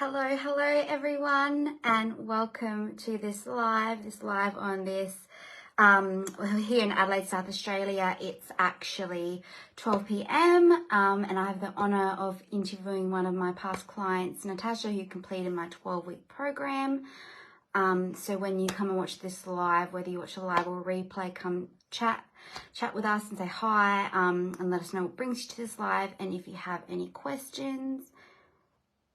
Hello everyone, and welcome to this live on this. Here in Adelaide, South Australia, it's actually 12 p.m. And I have the honour of interviewing one of my past clients, Natasha, who completed my 12-week program. So when you come and watch this live, whether you watch a live or a replay, come chat with us and say hi, and let us know what brings you to this live, and if you have any questions.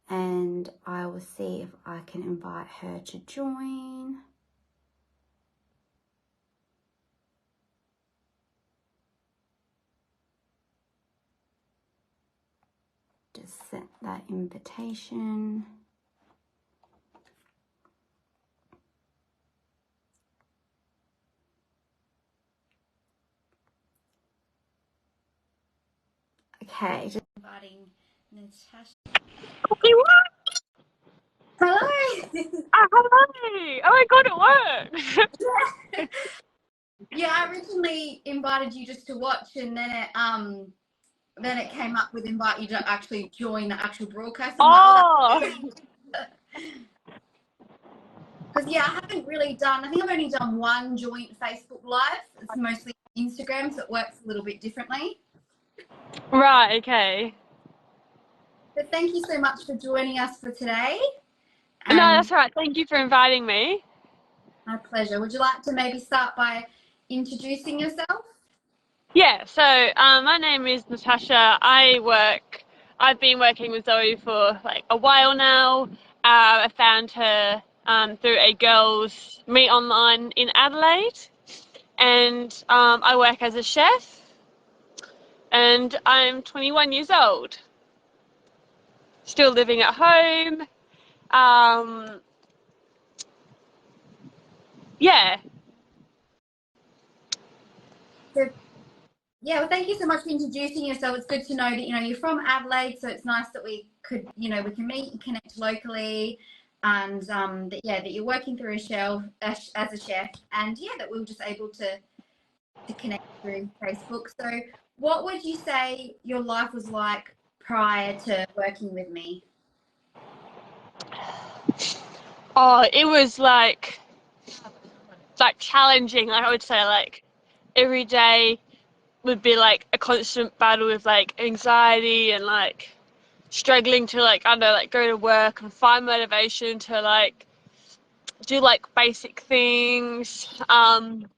And I will see if I can invite her to join. Just set that invitation. Okay, just inviting Natasha. Okay, what? Hello. Hello. Oh my god, it worked. Yeah, I originally invited you just to watch, and then it came up with invite you to actually join the actual broadcast. Because yeah, I haven't really done. I think I've only done one joint Facebook Live. It's mostly Instagram, so it works a little bit differently. Right, okay. But thank you so much for joining us for today. No, that's all right. Thank you for inviting me. My pleasure. Would you like to maybe start by introducing yourself? Yeah, so my name is Natasha. I've been working with Zoe for like a while now. I found her through a girls' meet online in Adelaide, and I work as a chef, and I'm 21 years old. Still living at home. Yeah. So, yeah, well, thank you so much for introducing yourself. It's good to know that, you're from Adelaide, so it's nice that we could, we can meet and connect locally, and that you're working through as a chef, and that we were just able to connect through Facebook. So what would you say your life was like prior to working with me? Oh, it was like challenging. Like I would say, like every day would be like a constant battle with like anxiety and like struggling to like I don't know like go to work and find motivation to like do like basic things. And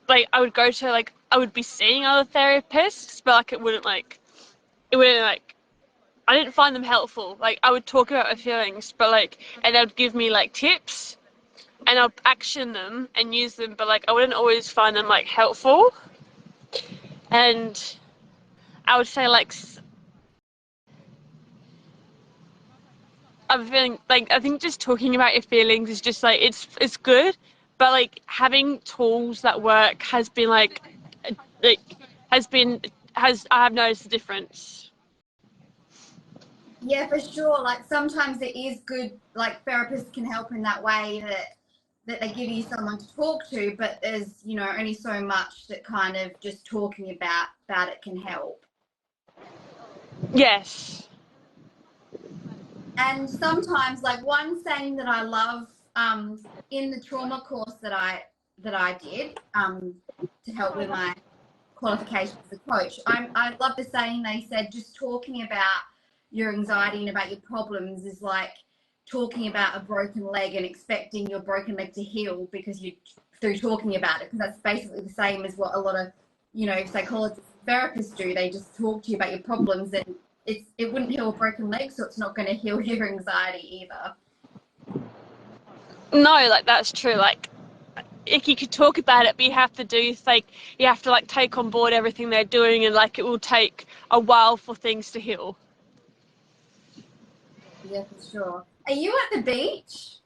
like I would go to like I would be seeing other therapists, but like it wouldn't like I didn't find them helpful. Like I would talk about my feelings, but like and they would give me like tips and I'll action them and use them, but like I wouldn't always find them like helpful. And I would say like I'm feeling like I think just talking about your feelings is just like it's good, but like having tools that work has been like has I have noticed the difference. Yeah, for sure. Like sometimes it is good, like therapists can help in that way that they give you someone to talk to, but there's, only so much that kind of just talking about it can help. Yes. And sometimes, like one saying that I love in the trauma course that I did to help with my qualification as a coach, I love the saying they said, just talking about your anxiety and about your problems is like talking about a broken leg and expecting your broken leg to heal because you through talking about it, because that's basically the same as what a lot of psychologists and therapists do. They just talk to you about your problems, and it wouldn't heal a broken leg, so it's not going to heal your anxiety either. No, like that's true. Like if you could talk about it, but you have to do like you have to like take on board everything they're doing, and like it will take a while for things to heal. Yeah, for sure. Are you at the beach?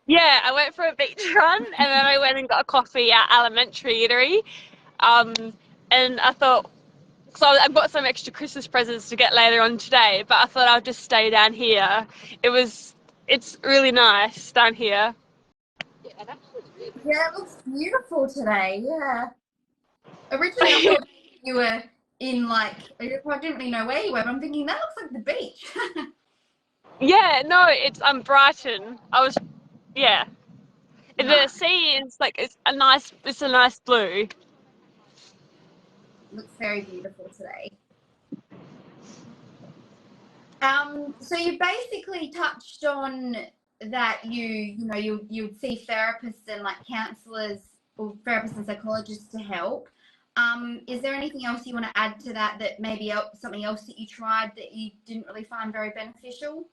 Yeah, I went for a beach run and then I went and got a coffee at Elementary Eatery. Um, and I thought, so I've got some extra Christmas presents to get later on today, but I thought I'll just stay down here. It's really nice down here. Yeah, it looks beautiful today. Yeah. Originally, I thought you were in I didn't really know where you were, but I'm thinking that looks like the beach. Yeah, no, it's Brighton. I was, yeah. The Nice. sea is like it's a nice blue. Looks very beautiful today. So you basically touched on that you know you'd see therapists and like counselors or therapists and psychologists to help. Is there anything else you want to add to that that maybe something else that you tried that you didn't really find very beneficial?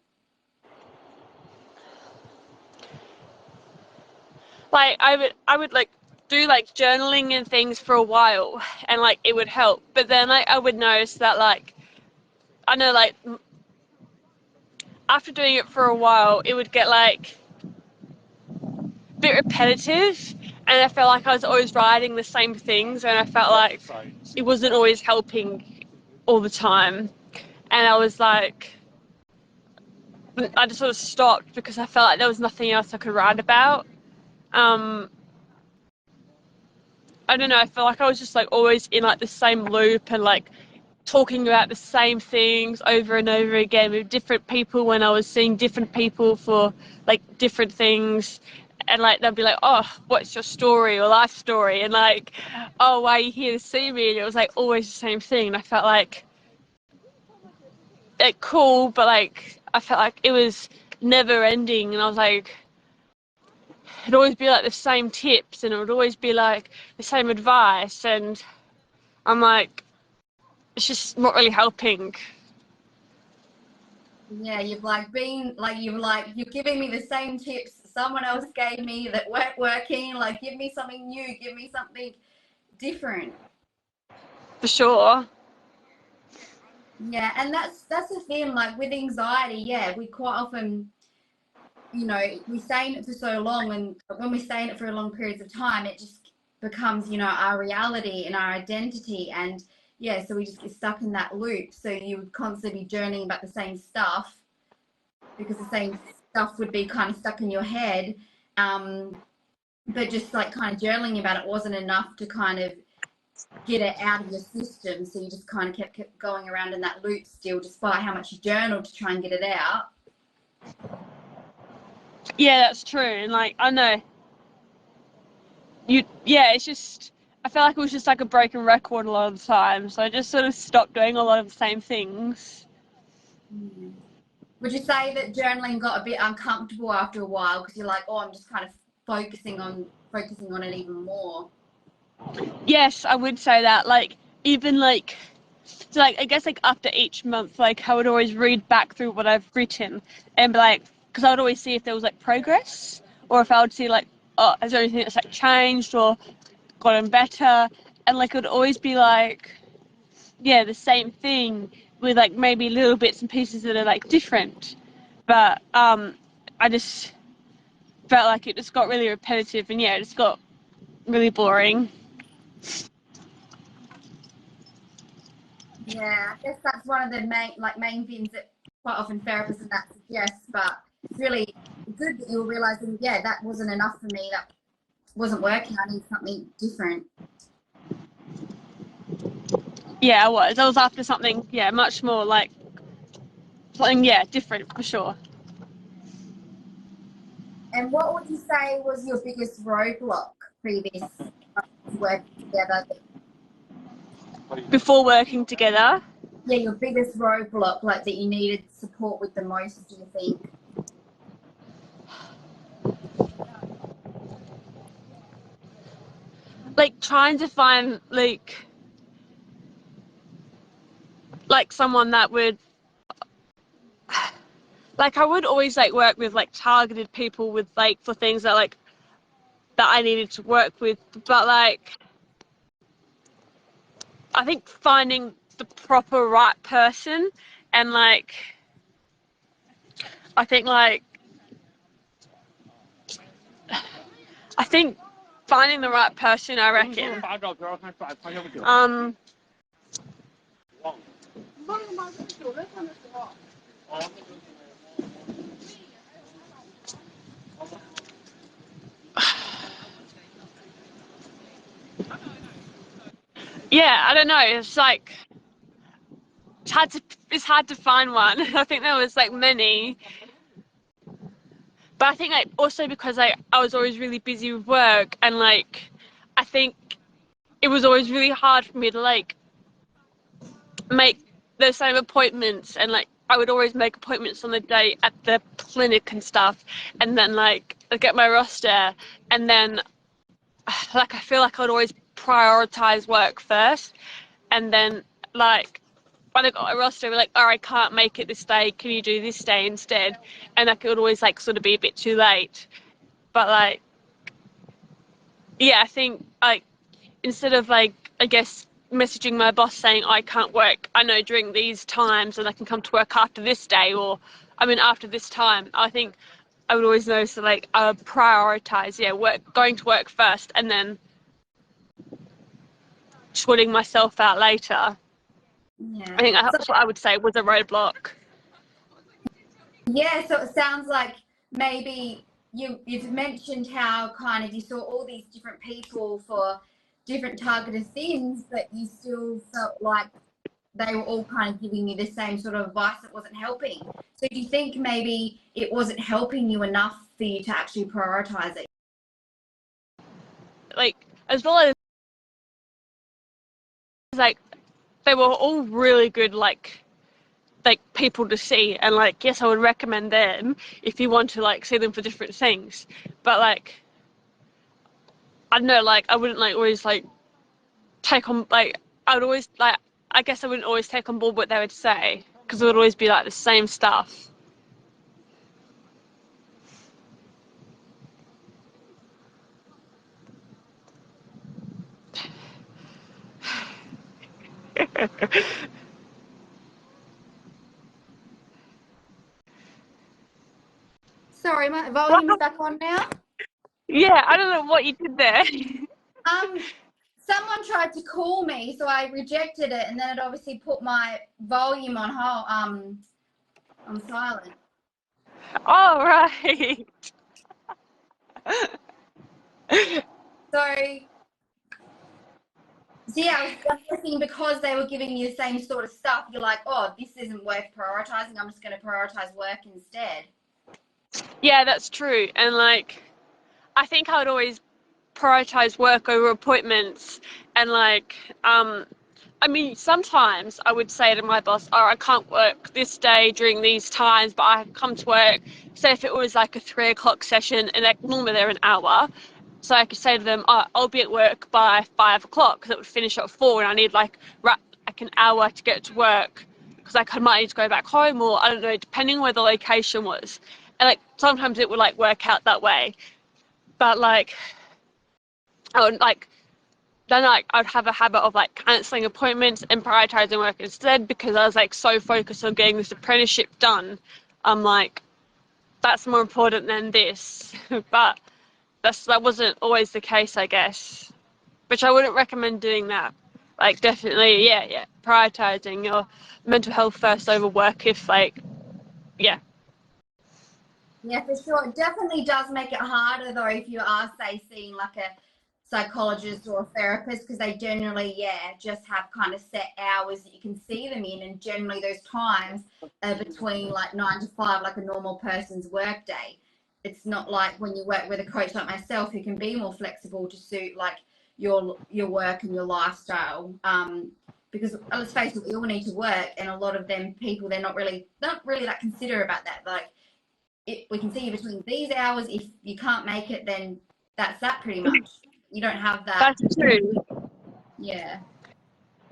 Like I would like do like journaling and things for a while, and like it would help. But then like I would notice that like I know like after doing it for a while, it would get like a bit repetitive, and I felt like I was always writing the same things, and I felt like it wasn't always helping all the time. And I was like, I just sort of stopped because I felt like there was nothing else I could write about. Um, I don't know. I felt like I was just like always in like the same loop and like talking about the same things over and over again with different people when I was seeing different people for like different things. And like they'd be like, "Oh, what's your story or life story?" And like, "Oh, why are you here to see me?" And it was like always the same thing. And I felt like cool, but like I felt like it was never ending. And I was like, it'd always be like the same tips, and it would always be like the same advice. And I'm like, it's just not really helping. Yeah, you've like been like you're giving me the same tips someone else gave me that weren't working. Like, give me something new, give me something different. For sure. Yeah, and that's the thing. Like with anxiety, yeah, we quite often, we stay in it for so long, and when we stay in it for long periods of time, it just becomes, our reality and our identity. And yeah, so we just get stuck in that loop. So you would constantly be journeying about the same stuff because the same stuff would be kind of stuck in your head. Um, but just like kind of journaling about it wasn't enough to kind of get it out of your system. So you just kind of kept going around in that loop still, despite how much you journaled to try and get it out. Yeah, that's true. And like I know yeah, it's just I felt like it was just like a broken record a lot of the time. So I just sort of stopped doing a lot of the same things. Mm. Would you say that journaling got a bit uncomfortable after a while because you're like, oh, I'm just kind of focusing on it even more? Yes, I would say that. Like even like so like I guess like after each month, like I would always read back through what I've written and be like, because I would always see if there was like progress or if I would see like, oh, is there anything that's like changed or gotten better, and like it would always be like, yeah, the same thing with like maybe little bits and pieces that are like different, but I just felt like it just got really repetitive, and yeah, it just got really boring. Yeah, I guess that's one of the main things that quite often therapists and that suggest. But it's really good that you were realizing, yeah, that wasn't enough for me. That wasn't working. I need something different. Yeah, I was after something, yeah, much more like something, yeah, different for sure. And what would you say was your biggest roadblock previous to working together? Before working together, Yeah, your biggest roadblock, like that you needed support with the most, do you think? like trying to find like someone that would like I would always like work with like targeted people with like for things that like that I needed to work with, but like I think finding the proper right person, and like I think like I think finding the right person, I reckon. Um yeah, I don't know. It's like it's hard to it's hard to find one. I think there was like many, but I think like also because I was always really busy with work, and like I think it was always really hard for me to like make the same appointments, and like I would always make appointments on the day at the clinic and stuff, and then like I'd get my roster, and then like I feel like I'd always prioritize work first, and then like when I got a roster, we're like, oh, I can't make it this day. Can you do this day instead? And like it would always like sort of be a bit too late. But like, yeah, I think like instead of like I guess messaging my boss saying I can't work, I know during these times and I can come to work after this day, or I mean after this time. I think I would always know, so like I would prioritize work, going to work first, and then sorting myself out later. Yeah. I think So that's what I would say was a roadblock. yeah, so it sounds like maybe you've mentioned how kind of you saw all these different people for different targeted things, but you still felt like they were all kind of giving you the same sort of advice that wasn't helping. So do you think maybe it wasn't helping you enough for you to actually prioritize it? Like as well as like they were all really good like people to see, and like yes I would recommend them if you want to like see them for different things, but like I don't know, like I wouldn't like always like take on like I would always like I guess I wouldn't always take on board what they would say because it would always be like the same stuff. Sorry, my volume is back on now. Yeah, I don't know what you did there. Someone tried to call me, so I rejected it, and then it obviously put my volume on hold, on silent. Oh right. So yeah, I was just thinking because they were giving you the same sort of stuff, you're like, oh, this isn't worth prioritizing. I'm just going to prioritize work instead. Yeah, that's true, and like I think I would always prioritize work over appointments, and like I mean sometimes I would say to my boss, oh I can't work this day during these times, but I come to work. Say if it was like a 3 o'clock session and like normally they're an hour, so I could say to them, oh, I'll be at work by 5 o'clock because it would finish at 4 and I need like an hour to get to work because I might need to go back home, or I don't know, depending where the location was. And like sometimes it would like work out that way, but like I would like then like I'd have a habit of like cancelling appointments and prioritizing work instead because I was like so focused on getting this apprenticeship done. I'm like, that's more important than this. But that wasn't always the case, I guess. Which I wouldn't recommend doing that. Like definitely, yeah, prioritizing your mental health first over work if like, yeah. Yeah, for sure. It definitely does make it harder though if you are, say, seeing like a psychologist or a therapist, because they generally, yeah, just have kind of set hours that you can see them in, and generally those times are between like 9 to 5, like a normal person's work day. It's not like when you work with a coach like myself who can be more flexible to suit like your work and your lifestyle. Because let's face it, we all need to work, and a lot of them people they're not really that considerate about that. Like we can see you between these hours. If you can't make it, then that's that pretty much. You don't have that. That's true. Yeah.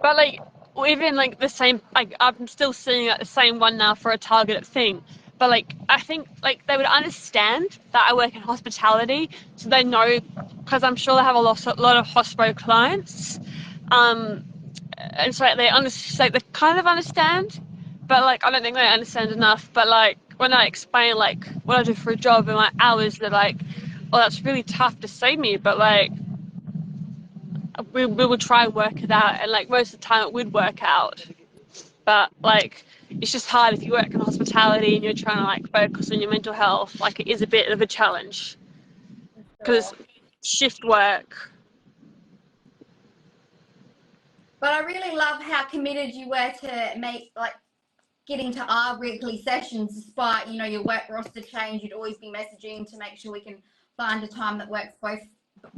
But like even like the same, like I'm still seeing like the same one now for a targeted thing. But like I think like they would understand that I work in hospitality, so they know because I'm sure they have a lot of hospo clients, um, and so like, they kind of understand, but like I don't think they understand enough. But like when I explain like what I do for a job and my hours, they're like, "Oh, that's really tough to see me," but like we would try and work it out, and like most of the time it would work out, but like it's just hard if you work in hospitality and you're trying to like focus on your mental health. Like it is a bit of a challenge For because sure. shift work. But I really love how committed you were to make like getting to our weekly sessions, despite, you know, your work roster change, you'd always be messaging to make sure we can find a time that works for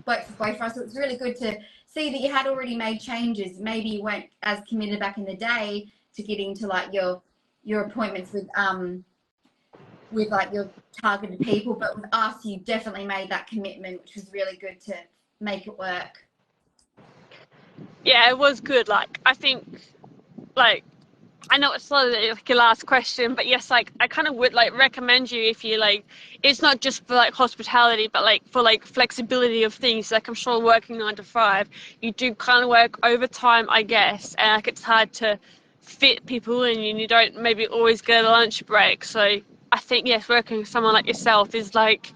both of us. So it's really good to see that you had already made changes. Maybe you weren't as committed back in the day to getting to like your appointments with like your targeted people, but with us, you definitely made that commitment, which was really good to make it work. Yeah, it was good. Like, I think, like, I know it's sort of like your last question, but yes, like I kind of would like recommend you if you like, it's not just for like hospitality, but like for like flexibility of things. Like I'm sure working 9 to 5, you do kind of work overtime, I guess, and like it's hard to fit people in and you don't maybe always get a lunch break. So I think yes, working with someone like yourself is like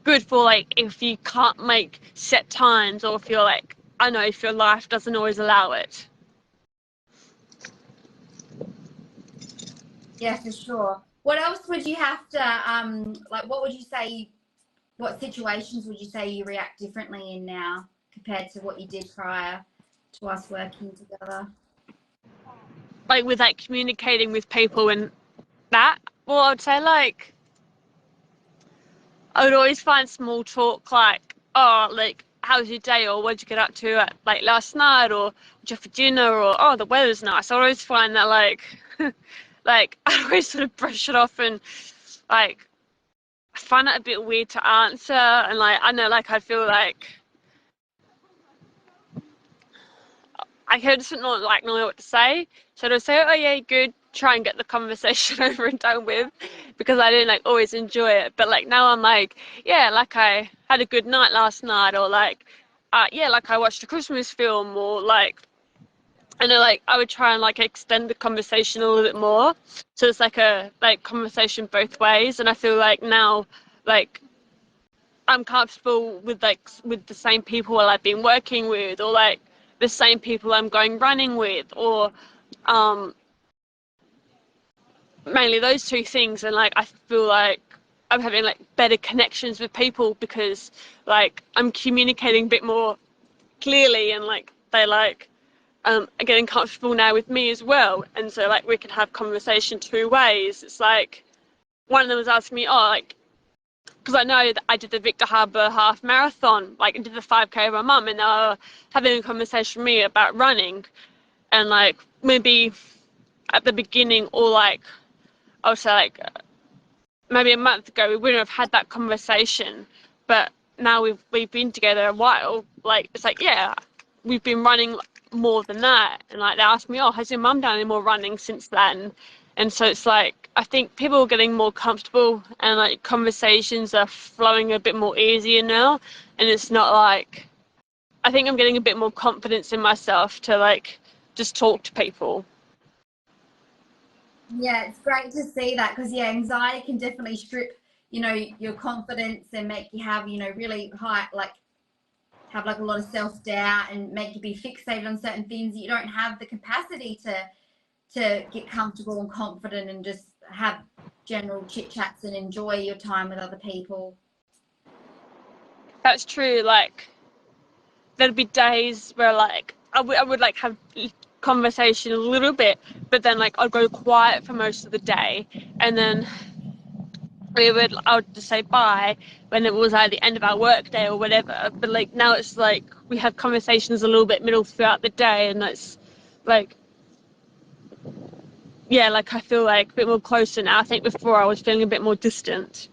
good for like if you can't make set times or if you're like, I know if your life doesn't always allow it. Yeah, for sure. What else would you have to like? What would you say? What situations would you say you react differently in now compared to what you did prior to us working together? Like with like communicating with people and that, well, I'd say like I would always find small talk like, oh, like how was your day, or what did you get up to at, like last night, or what you have for dinner, or oh, the weather's nice. I always find that like like I always sort of brush it off and like I find it a bit weird to answer, and like I know like I feel like I just not like knowing what to say. So I'd say, oh yeah, good, try and get the conversation over and done with, because I didn't like always enjoy it. But like now I'm like, yeah, like I had a good night last night, or like, yeah, like I watched a Christmas film, or like, I know like I would try and like extend the conversation a little bit more. So it's like a like conversation both ways, and I feel like now like I'm comfortable with like with the same people I've been working with, or like the same people I'm going running with, or um, mainly those two things. And like I feel like I'm having like better connections with people because like I'm communicating a bit more clearly, and like they like are getting comfortable now with me as well. And so like we can have conversation 2 ways. It's like one of them was asking me, oh, like because I know that I did the Victor Harbour half marathon, like I did the 5K with my mum, and they were having a conversation with me about running, and like maybe at the beginning, or like I would say like maybe a month ago, we wouldn't have had that conversation, but now we've been together a while. Like it's like yeah, we've been running more than that, and like they asked me, oh, has your mum done any more running since then? And so it's like I think people are getting more comfortable, and like conversations are flowing a bit more easier now, and it's not like I think I'm getting a bit more confidence in myself to like just talk to people. Yeah, it's great to see that because yeah, anxiety can definitely strip, you know, your confidence and make you have, you know, really high, like have like a lot of self-doubt and make you be fixated on certain things. You don't have the capacity to get comfortable and confident and just have general chit chats and enjoy your time with other people. That's true. Like there'd be days where like I would like have conversation a little bit, but then like I'd go quiet for most of the day, and then I would just say bye when it was at the end of our work day or whatever. But like now it's like we have conversations a little bit middle throughout the day, and it's like yeah, like I feel like a bit more closer now. I think before I was feeling a bit more distant.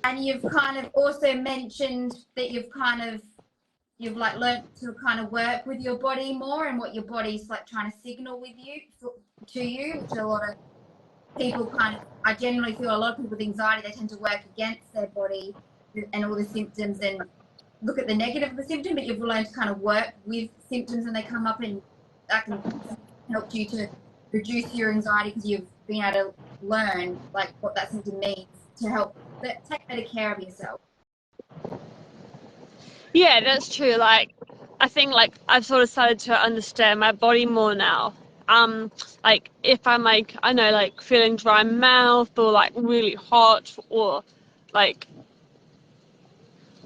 And you've kind of also mentioned that you've like learned to kind of work with your body more and what your body's like trying to signal with you to you, which a lot of people kind of, I generally feel a lot of people with anxiety, they tend to work against their body and all the symptoms and look at the negative of the symptom, but you've learned to kind of work with symptoms when they come up, and that can help you to reduce your anxiety because you've been able to learn like what that symptom means to help take better care of yourself. Yeah, that's true. Like, I think like I've sort of started to understand my body more now. Like if I'm like I know like feeling dry mouth or like really hot or like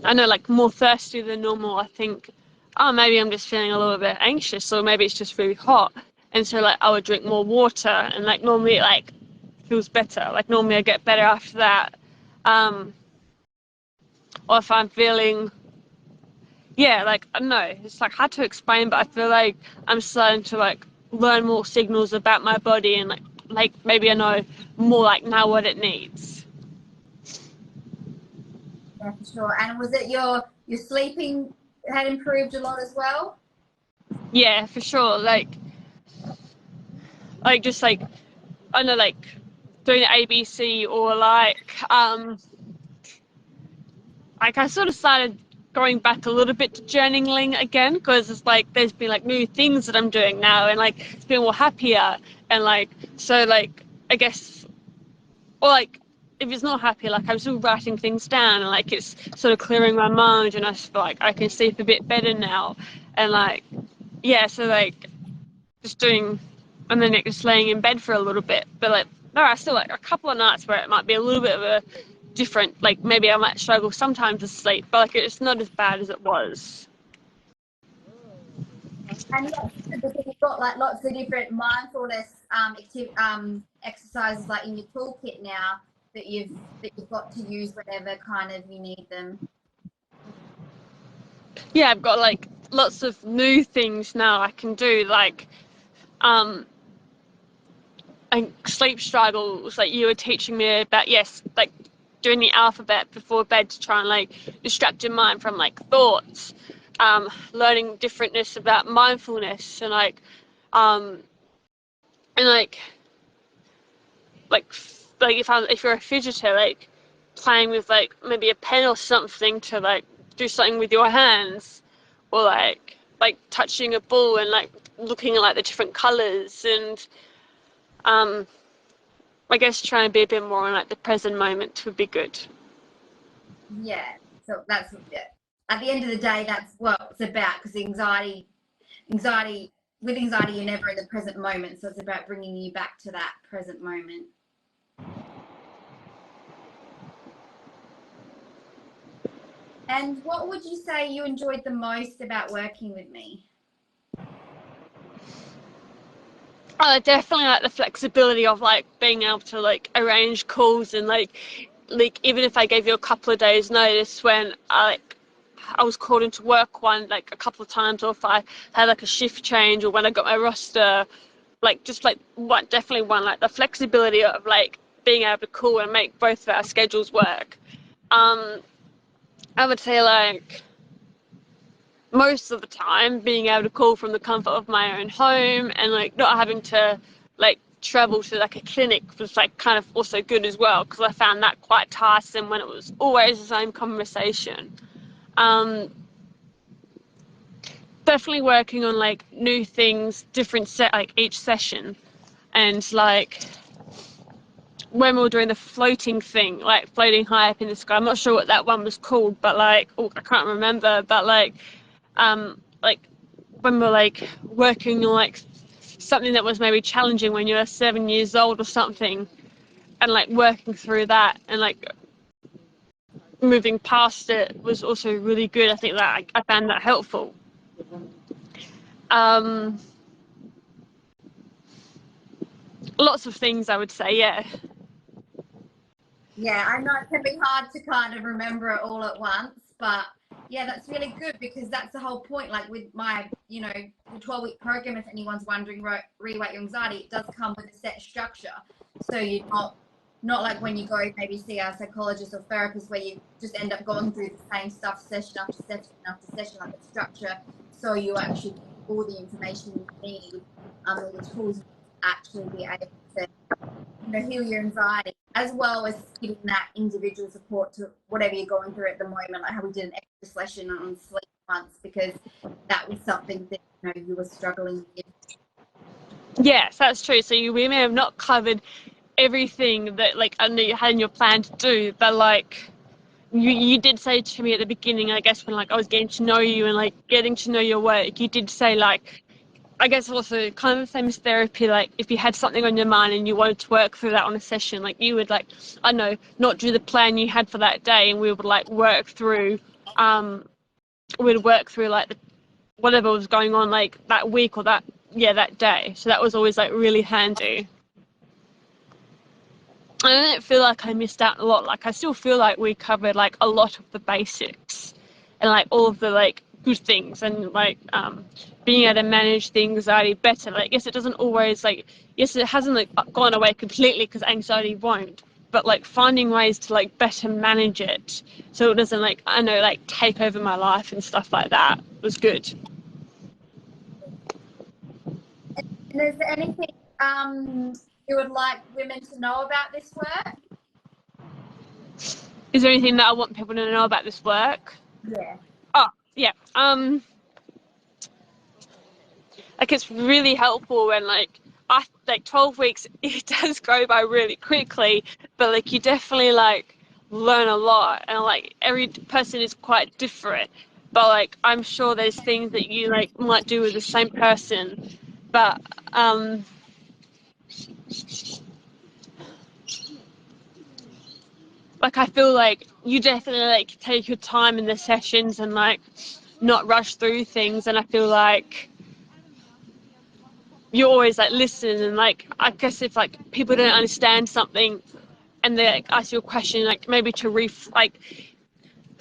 I know like more thirsty than normal, I think oh maybe I'm just feeling a little bit anxious or maybe it's just really hot. and so like I would drink more water, and like normally it like feels better. Like normally I get better after that. Or if I'm feeling, yeah, like I don't know, it's like hard to explain, but I feel like I'm starting to like learn more signals about my body, and like maybe I know more like now what it needs. Yeah, for sure. And was it your sleeping had improved a lot as well? Yeah, for sure. Like just like I don't know, like doing the ABC, or like I sort of started going back a little bit to journaling again, because it's like there's been like new things that I'm doing now, and like it's been more happier, and like so like I guess, or like if it's not happy, like I'm still writing things down, and like it's sort of clearing my mind, and I feel like I can sleep a bit better now, and like yeah, so like just doing, and then just laying in bed for a little bit. But like there are still like a couple of nights where it might be a little bit of a different, like maybe I might struggle sometimes to sleep, but like it's not as bad as it was. And that's good because you've got like lots of different mindfulness exercises like in your toolkit now that you've got to use whenever kind of you need them. Yeah, I've got like lots of new things now I can do, um and sleep struggles, like you were teaching me about, yes, like doing the alphabet before bed to try and like distract your mind from like thoughts, learning differentness about mindfulness, and um and like if you're a fidgeter, like playing with like maybe a pen or something to like do something with your hands, or like touching a ball and like looking at like the different colors, and um I guess trying to be a bit more in like the present moment would be good. Yeah. So that's at the end of the day, that's what it's about. Because anxiety, with anxiety, you're never in the present moment. So it's about bringing you back to that present moment. And what would you say you enjoyed the most about working with me? Definitely like the flexibility of like being able to like arrange calls, and like even if I gave you a couple of days notice when I was called into work one like a couple of times, or if I had like a shift change, or when I got my roster, like just like what definitely one, like the flexibility of like being able to call and make both of our schedules work. um I would say like most of the time being able to call from the comfort of my own home, and like not having to like travel to like a clinic was like kind of also good as well, because I found that quite tiresome when it was always the same conversation. um Definitely working on like new things, different set like each session, and like when we were doing the floating thing, like floating high up in the sky, I'm not sure what that one was called, but like, oh, I can't remember, but like when we're like working on like something that was maybe challenging when you were 7 years old or something, and like working through that and like moving past it was also really good. I think that I found that helpful. um Lots of things, I would say, yeah. Yeah, I know it can be hard to kind of remember it all at once, but yeah, that's really good because that's the whole point. Like with my, the 12-week program, if anyone's wondering, reweight your anxiety, it does come with a set structure. So you're not like when you go maybe see a psychologist or therapist where you just end up going through the same stuff session after session after session, like the structure. So you actually get all the information you need, all the tools you need to actually be able to heal your anxiety, as well as giving that individual support to whatever you're going through at the moment, like how we did an extra session on sleep once because that was something that you were struggling with. Yes, that's true. So we may have not covered everything that like I know you had in your plan to do, but like you did say to me at the beginning, I guess when like I was getting to know you and like getting to know your work, you did say like, I guess also kind of the same as therapy, like if you had something on your mind and you wanted to work through that on a session, like you would like, I don't know, not do the plan you had for that day, and we would like we'd work through like whatever was going on like that week or that that day. So that was always like really handy. I didn't feel like I missed out a lot. Like I still feel like we covered like a lot of the basics and like all of the like good things and like being able to manage the anxiety better. Like yes, it doesn't always like yes, it hasn't like gone away completely because anxiety won't. But like finding ways to like better manage it so it doesn't like I know like take over my life and stuff like that was good. And is there anything you would like women to know about this work? Is there anything that I want people to know about this work? Yeah. Oh, yeah. Like it's really helpful when like I like 12 weeks it does go by really quickly, but like you definitely like learn a lot and like every person is quite different. But like I'm sure there's things that you like might do with the same person, but like I feel like you definitely like take your time in the sessions and like not rush through things, and I feel like you always like listen and like I guess if like people don't understand something and they like ask you a question like maybe to like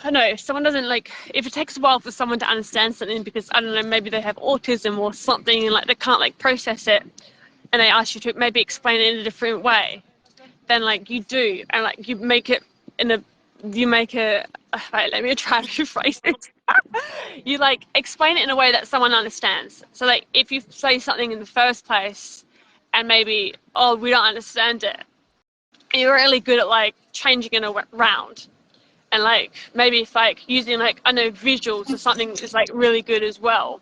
I don't know if someone doesn't like if it takes a while for someone to understand something because I don't know maybe they have autism or something and like they can't like process it and they ask you to maybe explain it in a different way, then like you do and like you make it in a you make it right, let me try to rephrase it. You like explain it in a way that someone understands. So like if you say something in the first place and maybe oh we don't understand it, you're really good at like changing it around and like maybe if like using like I know visuals or something is like really good as well.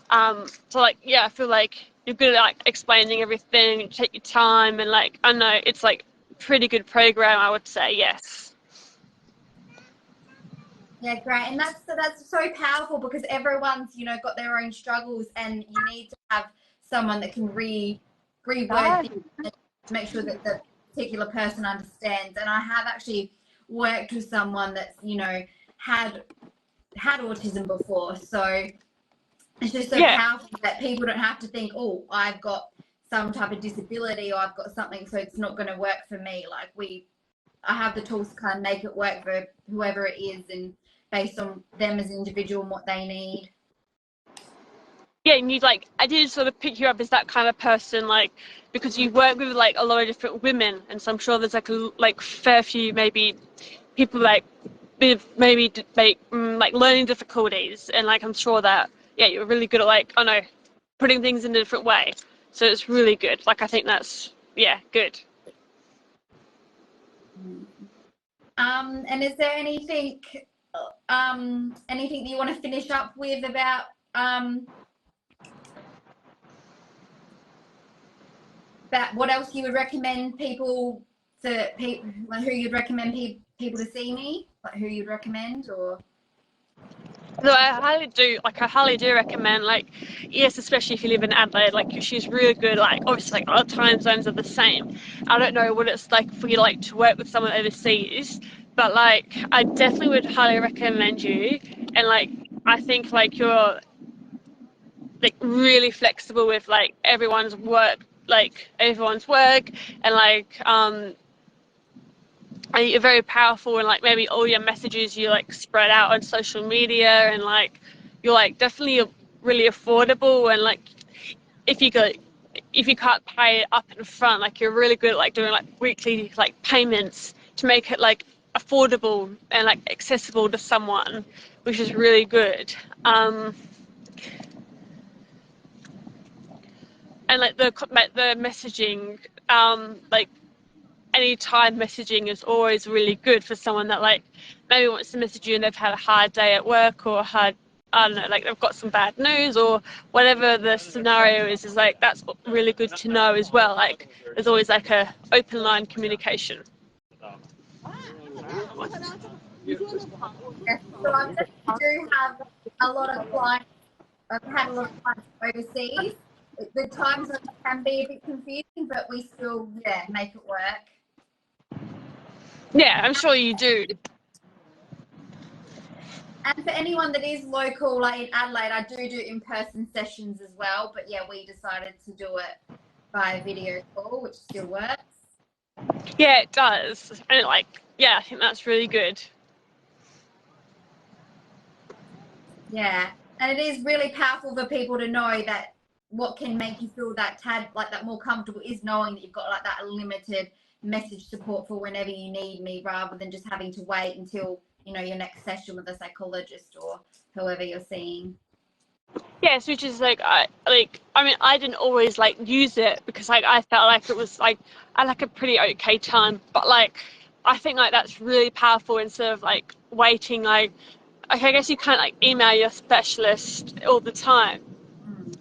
So like yeah I feel like you're good at like explaining everything, take your time, and like I know it's like pretty good program I would say. Yes. Yeah, great. And that's so powerful because everyone's, got their own struggles and you need to have someone that can reword things to make sure that the particular person understands. And I have actually worked with someone that's, had autism before. So it's just so Yeah. powerful that people don't have to think, oh, I've got some type of disability or I've got something, so it's not going to work for me. Like I have the tools to kind of make it work for whoever it is and based on them as an individual and what they need. Yeah, and you like I did sort of pick you up as that kind of person, like because you work with like a lot of different women, and so I'm sure there's like a like fair few maybe people like with maybe like learning difficulties, and like I'm sure that yeah you're really good at like I know putting things in a different way, so it's really good. Like I think that's yeah good. And is there anything that you want to finish up with about what else you would recommend people to people, like who you'd recommend people to see me, like who you'd recommend or No, I highly do recommend, like, yes, especially if you live in Adelaide, like, she's really good, like, obviously, like, our time zones are the same. I don't know what it's like for you, like, to work with someone overseas, but, like, I definitely would highly recommend you, and, like, I think, like, you're, like, really flexible with, like, everyone's work, and, like, and you're very powerful and like maybe all your messages you like spread out on social media and like you're like definitely really affordable and like if you go if you can't pay it up in front like you're really good at like doing like weekly like payments to make it like affordable and like accessible to someone, which is really good. And like the messaging like anytime messaging is always really good for someone that like maybe wants to message you and they've had a hard day at work or had I don't know like they've got some bad news or whatever the scenario is like that's really good to know as well. Like there's always like a open line communication. yes. So I definitely do have a lot of clients. I've had a lot of clients overseas. The time zones can be a bit confusing, but we still make it work. Yeah, I'm sure you do. And for anyone that is local, like in Adelaide, I do in-person sessions as well. But yeah, we decided to do it by video call, which still works. Yeah, it does. And like, yeah, I think that's really good. Yeah, and it is really powerful for people to know that what can make you feel that tad like that more comfortable is knowing that you've got like that unlimited message support for whenever you need me, rather than just having to wait until your next session with a psychologist or whoever you're seeing. Yes, which is like I mean I didn't always like use it because like I felt like it was like I had like a pretty okay time, but like I think like that's really powerful instead of like waiting like okay, I guess you can't like email your specialist all the time.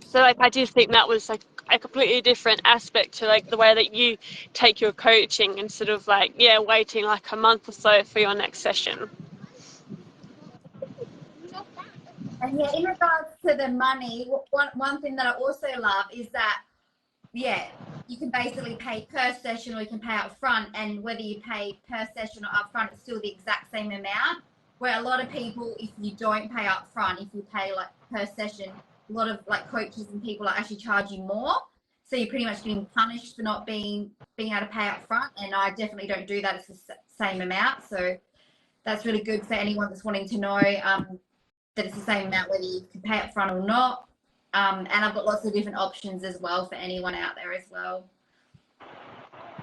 So like I do think that was like a completely different aspect to like the way that you take your coaching instead of like waiting like a month or so for your next session. And yeah, in regards to the money, one thing that I also love is that you can basically pay per session or you can pay up front, and whether you pay per session or up front, it's still the exact same amount. Where a lot of people, if you don't pay up front, if you pay like per session, a lot of like coaches and people are actually charging more. So you're pretty much getting punished for not being able to pay up front. And I definitely don't do that. It's the same amount. So that's really good for anyone that's wanting to know that it's the same amount whether you can pay up front or not. And I've got lots of different options as well for anyone out there as well.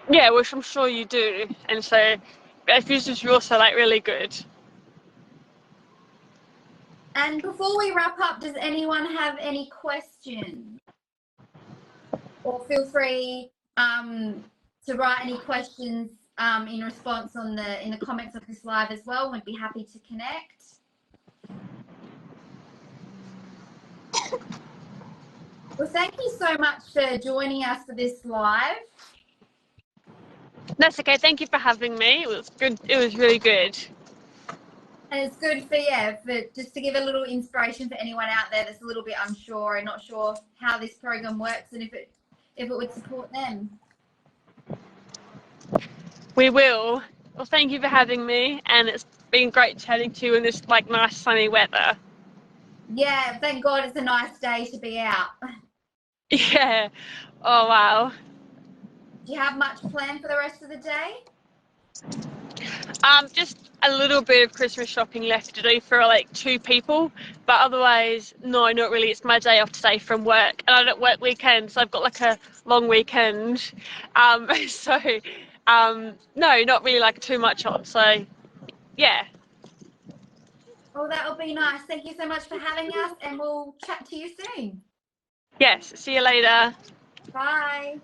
Yeah, which I'm sure you do. And so if you're also like really good. And before we wrap up, does anyone have any questions? Or feel free to write any questions in response in the comments of this live as well. We'd be happy to connect. Well, thank you so much for joining us for this live. That's okay. Thank you for having me. It was good. It was really good. And it's good for just to give a little inspiration for anyone out there that's a little bit unsure and not sure how this program works and if it would support them. We will. Well, thank you for having me, and it's been great chatting to you in this like nice sunny weather. Yeah, thank God it's a nice day to be out. Yeah. Oh wow. Do you have much planned for the rest of the day? Just a little bit of Christmas shopping left to do for like 2 people, but otherwise, no, not really. It's my day off today from work, and I don't work weekends, so I've got like a long weekend. So, no, not really like too much on. So, yeah. Oh, that'll be nice. Thank you so much for having us, and we'll chat to you soon. Yes. See you later. Bye.